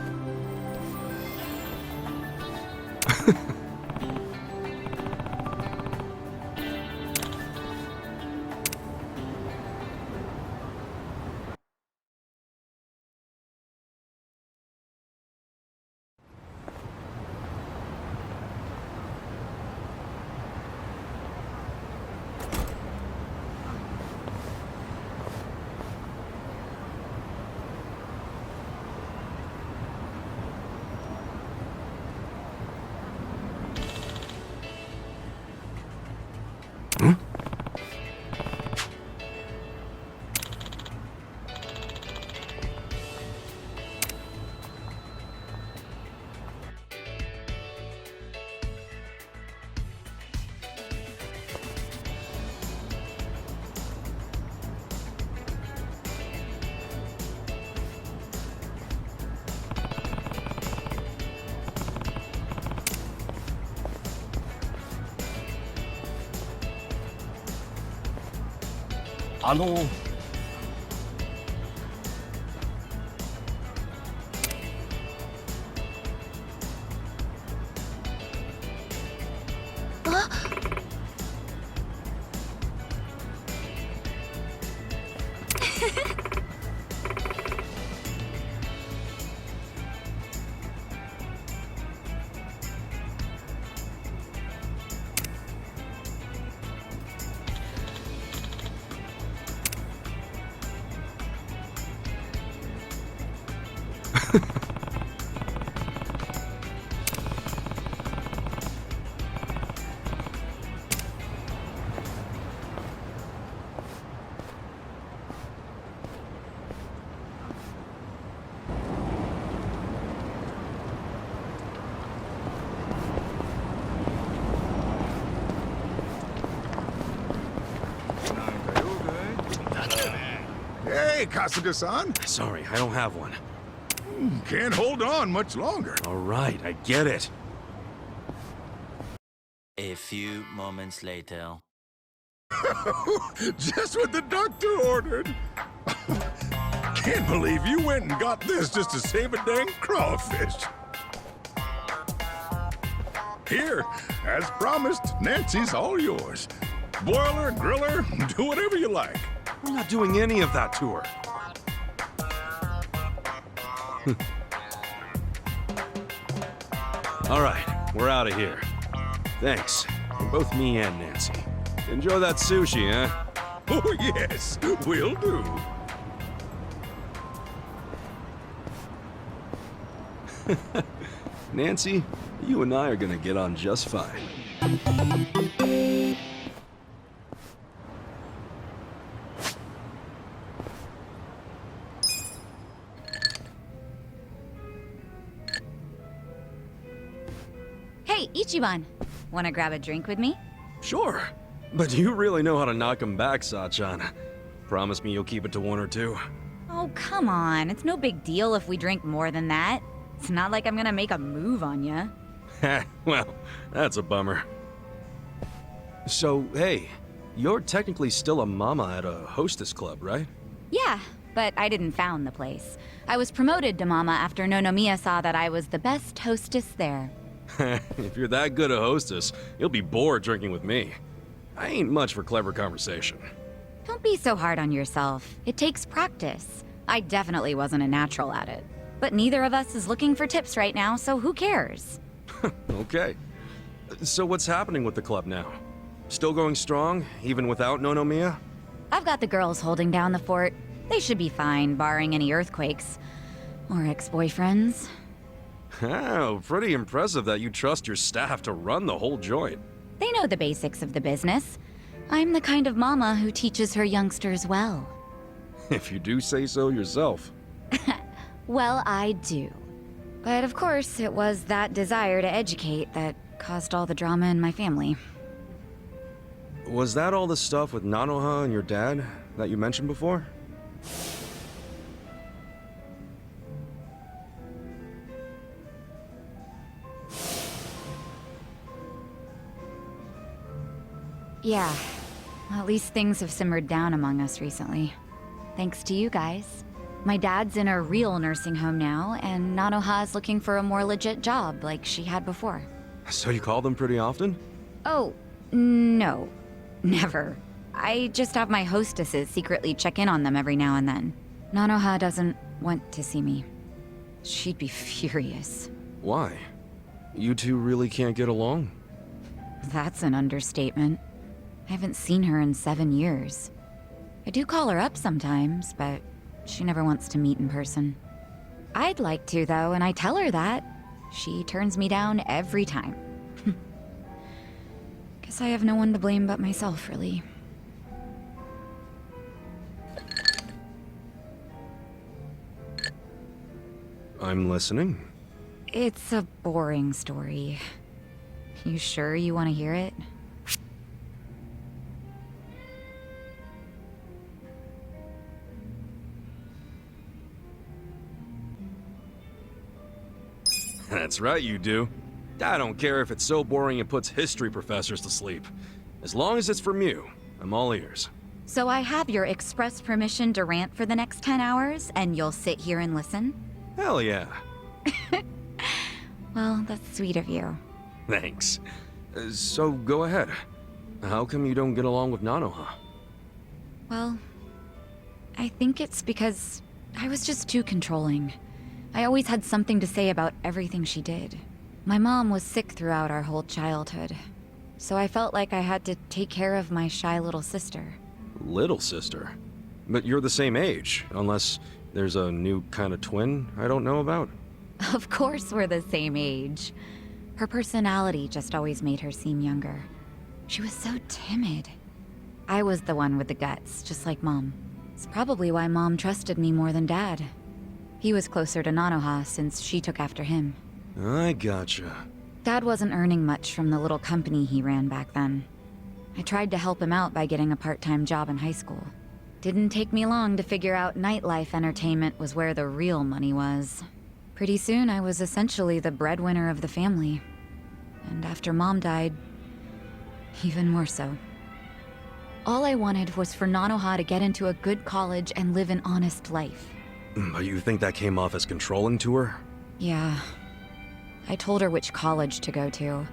[SPEAKER 13] Hey, Kasuga-san.
[SPEAKER 2] Sorry, I don't have one.
[SPEAKER 13] Can't hold on much longer.
[SPEAKER 2] All right, I get it.
[SPEAKER 14] A few moments later.
[SPEAKER 13] Just what the doctor ordered. Can't believe you went and got this just to save a dang crawfish. Here, as promised, Nancy's all yours. Boil her, grill her, do whatever you like.
[SPEAKER 2] We're not doing any of that to her. All right, we're out of here. Thanks, for both me and Nancy. Enjoy that sushi, huh?
[SPEAKER 13] Oh, yes, will do.
[SPEAKER 2] Nancy, you and I are gonna get on just fine.
[SPEAKER 9] Hey, Ichiban. Wanna grab a drink with me?
[SPEAKER 2] Sure, but you really know how to knock 'em back, Sachan. Promise me you'll keep it to one or two.
[SPEAKER 9] Oh, come on. It's no big deal if we drink more than that. It's not like I'm gonna make a move on ya.
[SPEAKER 2] Well, that's a bummer. So, hey, you're technically still a mama at a hostess club, right?
[SPEAKER 9] Yeah, but I didn't found the place. I was promoted to mama after Nonomiya saw that I was the best hostess there.
[SPEAKER 2] If you're that good a hostess, you'll be bored drinking with me. I ain't much for clever conversation.
[SPEAKER 9] Don't be so hard on yourself. It takes practice. I definitely wasn't a natural at it. But neither of us is looking for tips right now, so who cares?
[SPEAKER 2] Okay. So what's happening with the club now? Still going strong, even without Nonomiya?
[SPEAKER 9] I've got the girls holding down the fort. They should be fine, barring any earthquakes. Or ex-boyfriends.
[SPEAKER 2] Oh, pretty impressive that you trust your staff to run the whole joint.
[SPEAKER 9] They know the basics of the business. I'm the kind of mama who teaches her youngsters well.
[SPEAKER 2] If you do say so yourself.
[SPEAKER 9] Well, I do. But of course, it was that desire to educate that caused all the drama in my family.
[SPEAKER 2] Was that all the stuff with Nanoha and your dad that you mentioned before?
[SPEAKER 9] Yeah. At least things have simmered down among us recently. Thanks to you guys. My dad's in a real nursing home now, and Nanoha's looking for a more legit job like she had before.
[SPEAKER 2] So you call them pretty often?
[SPEAKER 9] Oh, no. Never. I just have my hostesses secretly check in on them every now and then. Nanoha doesn't want to see me. She'd be furious.
[SPEAKER 2] Why? You two really can't get along?
[SPEAKER 9] That's an understatement. I haven't seen her in 7 years. I do call her up sometimes, but she never wants to meet in person. I'd like to, though, and I tell her that. She turns me down every time. Guess I have no one to blame but myself, really.
[SPEAKER 2] I'm listening.
[SPEAKER 9] It's a boring story. You sure you want to hear it?
[SPEAKER 2] That's right, you do. I don't care if it's so boring it puts history professors to sleep. As long as it's from you, I'm all ears.
[SPEAKER 9] So I have your express permission to rant for the next 10 hours, and you'll sit here and listen?
[SPEAKER 2] Hell yeah.
[SPEAKER 9] Well, that's sweet of you.
[SPEAKER 2] Thanks. So go ahead. How come you don't get along with Nanoha?
[SPEAKER 9] Well, I think it's because I was just too controlling. I always had something to say about everything she did. My mom was sick throughout our whole childhood, so I felt like I had to take care of my shy little sister.
[SPEAKER 2] Little sister? But you're the same age, unless there's a new kind of twin I don't know about?
[SPEAKER 9] Of course we're the same age. Her personality just always made her seem younger. She was so timid. I was the one with the guts, just like Mom. It's probably why Mom trusted me more than Dad. He was closer to Nanoha since she took after him.
[SPEAKER 2] I gotcha.
[SPEAKER 9] Dad wasn't earning much from the little company he ran back then. I tried to help him out by getting a part-time job in high school. Didn't take me long to figure out nightlife entertainment was where the real money was. Pretty soon, I was essentially the breadwinner of the family. And after Mom died, even more so. All I wanted was for Nanoha to get into a good college and live an honest life.
[SPEAKER 2] But you think that came off as controlling to her?
[SPEAKER 9] Yeah. I told her which college to go to.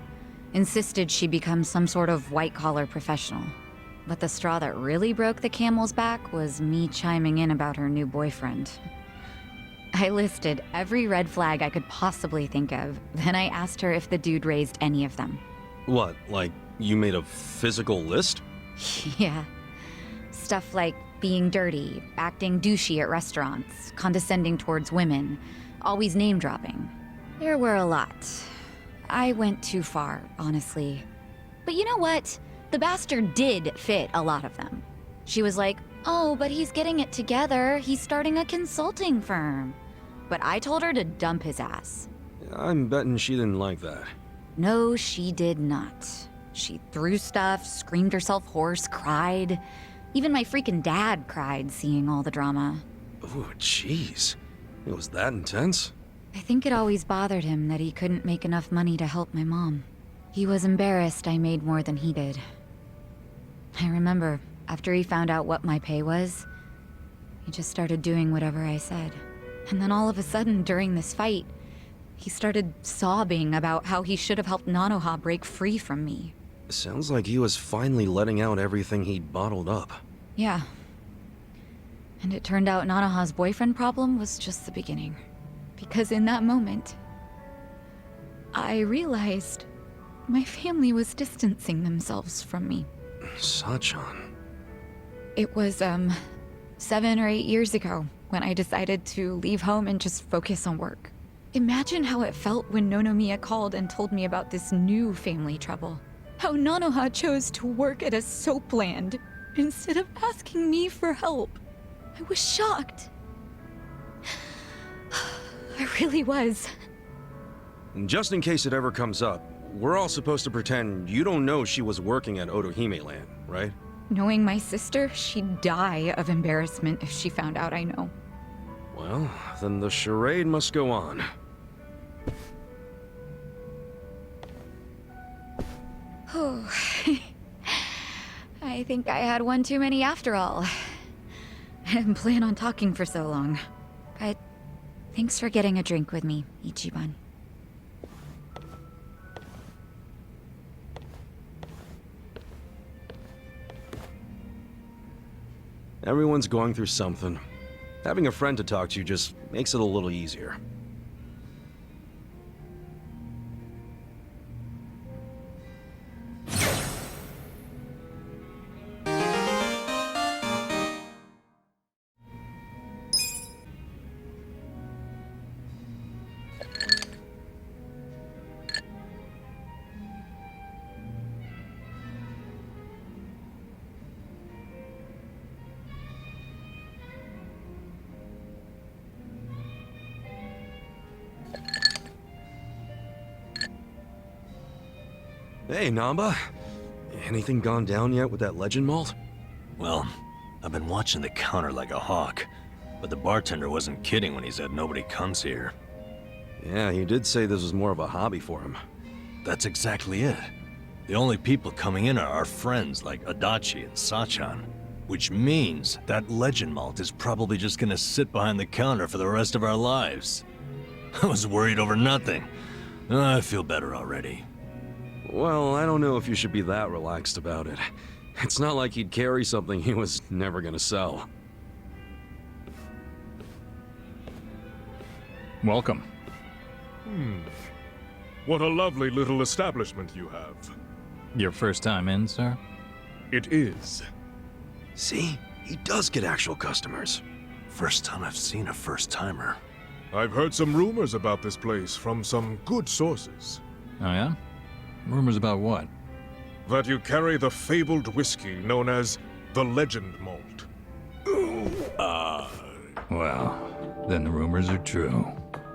[SPEAKER 9] Insisted she become some sort of white-collar professional. But the straw that really broke the camel's back was me chiming in about her new boyfriend. I listed every red flag I could possibly think of, then I asked her if the dude raised any of them.
[SPEAKER 2] What, like you made a physical list?
[SPEAKER 9] Yeah. Stuff like being dirty, acting douchey at restaurants, condescending towards women, always name-dropping. There were a lot. I went too far, honestly. But you know what? The bastard did fit a lot of them. She was like, "Oh, but he's getting it together. He's starting a consulting firm." But I told her to dump his ass.
[SPEAKER 2] I'm betting she didn't like that.
[SPEAKER 9] No, she did not. She threw stuff, screamed herself hoarse, cried. Even my freaking dad cried seeing all the drama.
[SPEAKER 2] Oh, jeez. It was that intense?
[SPEAKER 9] I think it always bothered him that he couldn't make enough money to help my mom. He was embarrassed I made more than he did. I remember, after he found out what my pay was, he just started doing whatever I said. And then all of a sudden, during this fight, he started sobbing about how he should have helped Nanoha break free from me.
[SPEAKER 2] Sounds like he was finally letting out everything he'd bottled up.
[SPEAKER 9] Yeah. And it turned out Nanoha's boyfriend problem was just the beginning. Because in that moment, I realized my family was distancing themselves from me.
[SPEAKER 2] Sachan.
[SPEAKER 9] It was, 7 or 8 years ago when I decided to leave home and just focus on work. Imagine how it felt when Nonomiya called and told me about this new family trouble. How Nanoha chose to work at a soap land instead of asking me for help. I was shocked. I really was.
[SPEAKER 2] Just in case it ever comes up, we're all supposed to pretend you don't know she was working at Otohime Land, right?
[SPEAKER 9] Knowing my sister, she'd die of embarrassment if she found out I know.
[SPEAKER 2] Well, then the charade must go on.
[SPEAKER 9] I think I had one too many after all. I didn't plan on talking for so long. Thanks for getting a drink with me, Ichiban.
[SPEAKER 2] Everyone's going through something. Having a friend to talk to just makes it a little easier. Hey, Namba. Anything gone down yet with that legend malt?
[SPEAKER 6] Well, I've been watching the counter like a hawk, but the bartender wasn't kidding when he said nobody comes here.
[SPEAKER 2] Yeah, he did say this was more of a hobby for him.
[SPEAKER 6] That's exactly it. The only people coming in are our friends like Adachi and Sachan, which means that legend malt is probably just gonna sit behind the counter for the rest of our lives. I was worried over nothing. I feel better already.
[SPEAKER 2] Well, I don't know if you should be that relaxed about it. It's not like he'd carry something he was never gonna sell.
[SPEAKER 12] Welcome.
[SPEAKER 13] What a lovely little establishment you have.
[SPEAKER 12] Your first time in, sir?
[SPEAKER 13] It is.
[SPEAKER 2] See? He does get actual customers.
[SPEAKER 6] First time I've seen a first-timer.
[SPEAKER 13] I've heard some rumors about this place from some good sources.
[SPEAKER 12] Oh yeah? Rumors about what?
[SPEAKER 13] That you carry the fabled whiskey known as the Legend Malt.
[SPEAKER 12] Well, then the rumors are true.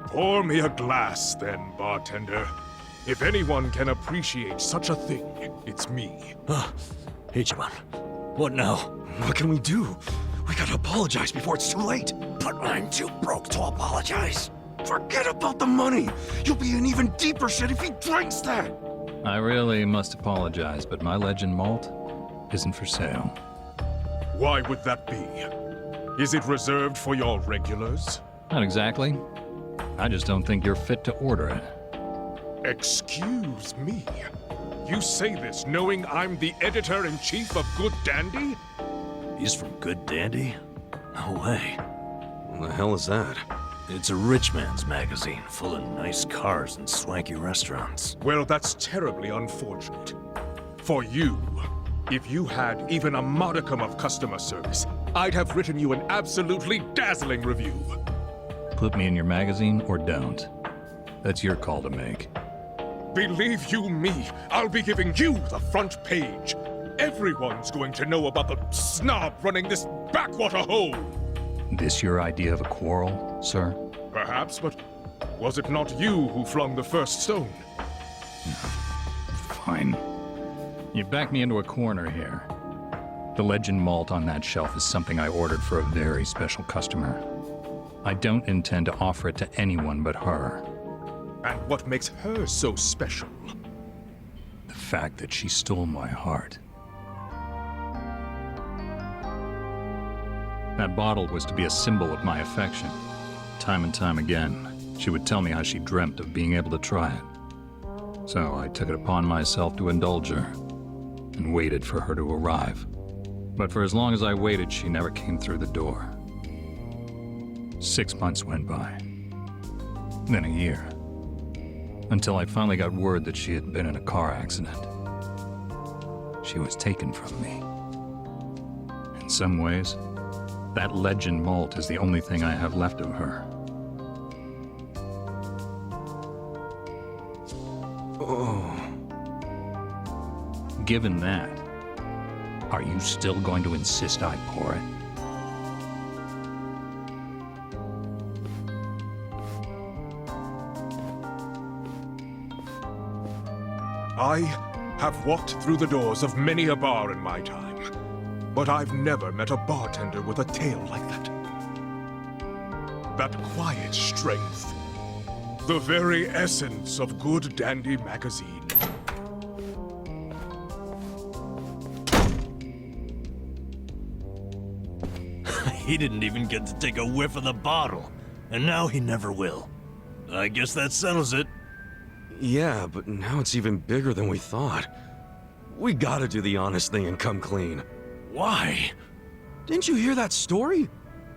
[SPEAKER 13] Pour me a glass, then, bartender. If anyone can appreciate such a thing, it's me.
[SPEAKER 6] Ichiban, what now?
[SPEAKER 2] What can we do? We gotta apologize before it's too late.
[SPEAKER 8] But I'm too broke to apologize. Forget about the money. You'll be in even deeper shit if he drinks that.
[SPEAKER 12] I really must apologize, but my legend malt isn't for sale.
[SPEAKER 13] Why would that be? Is it reserved for your regulars?
[SPEAKER 12] Not exactly. I just don't think you're fit to order it.
[SPEAKER 13] Excuse me. You say this knowing I'm the editor-in-chief of Good Dandy?
[SPEAKER 6] He's from Good Dandy? No way.
[SPEAKER 2] What the hell is that?
[SPEAKER 6] It's a rich man's magazine, full of nice cars and swanky restaurants.
[SPEAKER 13] Well, that's terribly unfortunate. For you, if you had even a modicum of customer service, I'd have written you an absolutely dazzling review.
[SPEAKER 12] Put me in your magazine or don't. That's your call to make.
[SPEAKER 13] Believe you me, I'll be giving you the front page. Everyone's going to know about the snob running this backwater hole.
[SPEAKER 12] This your idea of a quarrel, sir?
[SPEAKER 13] Perhaps, but was it not you who flung the first stone?
[SPEAKER 12] Fine. You backed me into a corner here. The legend malt on that shelf is something I ordered for a very special customer. I don't intend to offer it to anyone but her.
[SPEAKER 13] And what makes her so special?
[SPEAKER 12] The fact that she stole my heart. That bottle was to be a symbol of my affection. Time and time again, she would tell me how she dreamt of being able to try it. So I took it upon myself to indulge her, and waited for her to arrive. But for as long as I waited, she never came through the door. 6 months went by. Then a year. Until I finally got word that she had been in a car accident. She was taken from me. In some ways, that legend malt is the only thing I have left of her.
[SPEAKER 2] Oh.
[SPEAKER 12] Given that, are you still going to insist I pour it?
[SPEAKER 13] I have walked through the doors of many a bar in my time. But I've never met a bartender with a tale like that. That quiet strength. The very essence of Good Dandy magazine.
[SPEAKER 6] He didn't even get to take a whiff of the bottle. and now he never will. I guess that settles it.
[SPEAKER 2] Yeah, but now it's even bigger than we thought. We gotta do the honest thing and come clean.
[SPEAKER 6] Why?
[SPEAKER 2] Didn't you hear that story?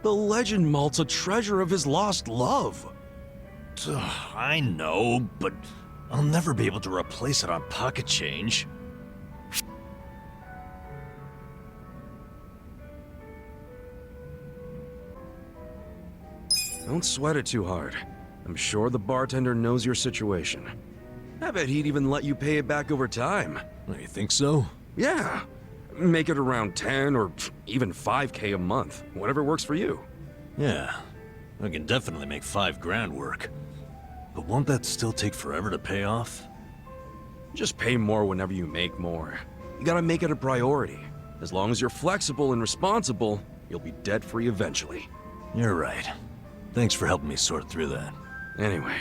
[SPEAKER 2] The legend malt's a treasure of his lost love.
[SPEAKER 6] I know, but I'll never be able to replace it on pocket change.
[SPEAKER 2] Don't sweat it too hard. I'm sure the bartender knows your situation. I bet he'd even let you pay it back over time.
[SPEAKER 6] You think so?
[SPEAKER 2] Yeah. Make it around 10 or even 5K a month. Whatever works for you.
[SPEAKER 6] Yeah. I can definitely make $5,000 work. But won't that still take forever to pay off?
[SPEAKER 2] Just pay more whenever you make more. You gotta make it a priority. As long as you're flexible and responsible, you'll be debt-free eventually.
[SPEAKER 6] You're right. Thanks for helping me sort through that.
[SPEAKER 2] Anyway,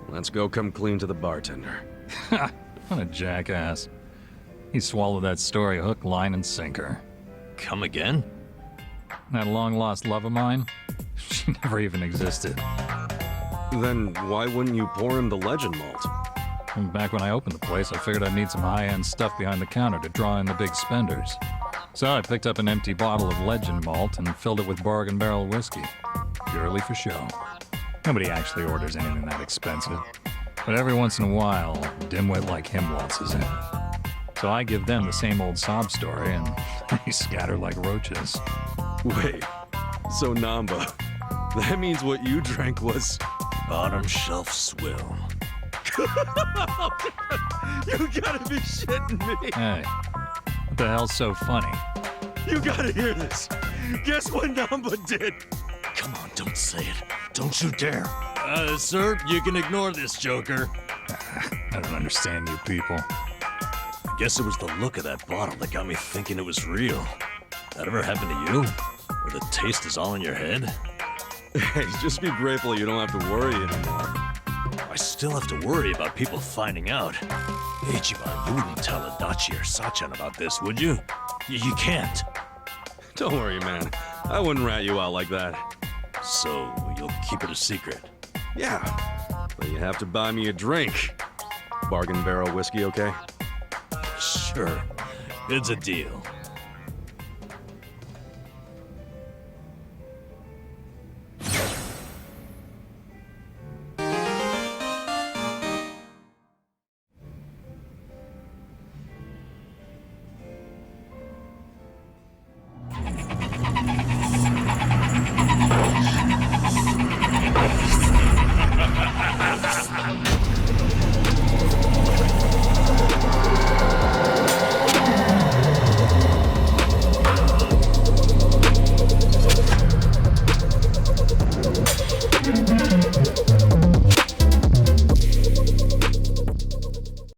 [SPEAKER 2] let's go come clean to the bartender.
[SPEAKER 12] What a jackass. He swallowed that story hook, line, and sinker.
[SPEAKER 6] Come again?
[SPEAKER 12] That long-lost love of mine? She never even existed.
[SPEAKER 2] Then why wouldn't you pour him the legend malt?
[SPEAKER 12] And back when I opened the place, I figured I'd need some high-end stuff behind the counter to draw in the big spenders. So I picked up an empty bottle of legend malt and filled it with bargain barrel whiskey. Purely for show. Nobody actually orders anything that expensive. But every once in a while, a dimwit like him waltzes in. So I give them the same old sob story, and they scatter like roaches.
[SPEAKER 2] Wait, so Namba, that means what you drank was...
[SPEAKER 6] Bottom shelf swill.
[SPEAKER 2] You gotta be shitting me!
[SPEAKER 12] Hey, what the hell's so funny?
[SPEAKER 2] You gotta hear this! Guess what Namba did?
[SPEAKER 6] Come on, don't say it. Don't you dare. Sir, you can ignore this, Joker.
[SPEAKER 12] I don't understand you people.
[SPEAKER 6] I guess it was the look of that bottle that got me thinking it was real. That ever happened to you? Where the taste is all in your head?
[SPEAKER 2] Hey, just be grateful you don't have to worry anymore.
[SPEAKER 6] I still have to worry about people finding out. Ichiban, you wouldn't tell Adachi or Sachan about this, would you? You can't.
[SPEAKER 2] Don't worry, man. I wouldn't rat you out like that.
[SPEAKER 6] So, you'll keep it a secret?
[SPEAKER 2] Yeah, but you have to buy me a drink. Bargain barrel whiskey, okay?
[SPEAKER 6] Sure. It's a deal.